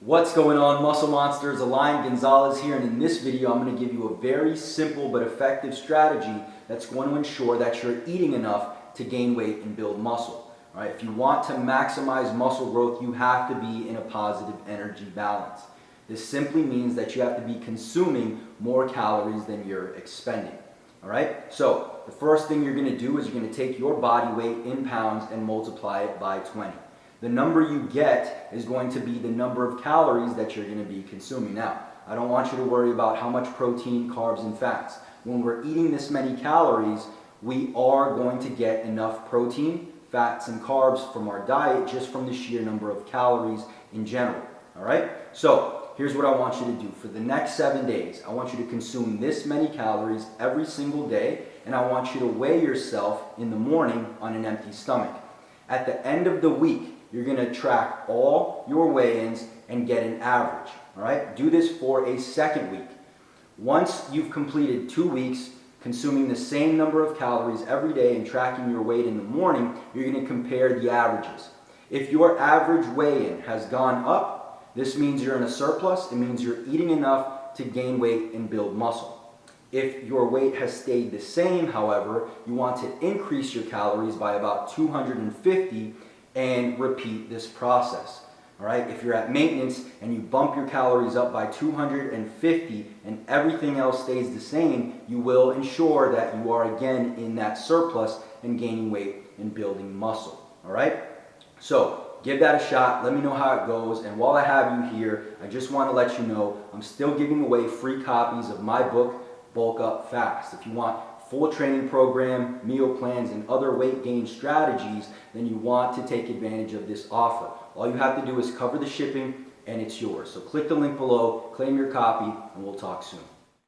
What's going on, Muscle Monsters? Alain Gonzalez here, and in this video I'm going to give you a very simple but effective strategy that's going to ensure that you're eating enough to gain weight and build muscle. All right, if you want to maximize muscle growth, you have to be in a positive energy balance. This simply means that you have to be consuming more calories than you're expending. All right, so the first thing you're going to do is you're going to take your body weight in pounds and multiply it by 20. The number you get is going to be the number of calories that you're going to be consuming. Now, I don't want you to worry about how much protein, carbs, and fats. When we're eating this many calories, we are going to get enough protein, fats, and carbs from our diet just from the sheer number of calories in general. All right? So, here's what I want you to do. For the next 7 days, I want you to consume this many calories every single day, and I want you to weigh yourself in the morning on an empty stomach. At the end of the week, you're going to track all your weigh-ins and get an average. All right? Do this for a second week. Once you've completed 2 weeks consuming the same number of calories every day and tracking your weight in the morning, you're going to compare the averages. If your average weigh-in has gone up, this means you're in a surplus. It means you're eating enough to gain weight and build muscle. If your weight has stayed the same, however, you want to increase your calories by about 250 and repeat this process. All right? If you're at maintenance and you bump your calories up by 250 and everything else stays the same, you will ensure that you are again in that surplus and gaining weight and building muscle. All right? So, give that a shot. Let me know how it goes. And while I have you here, I just want to let you know I'm still giving away free copies of my book, Bulk Up Fast. If you want full training program, meal plans, and other weight gain strategies, then you want to take advantage of this offer. All you have to do is cover the shipping and it's yours. So click the link below, claim your copy, and we'll talk soon.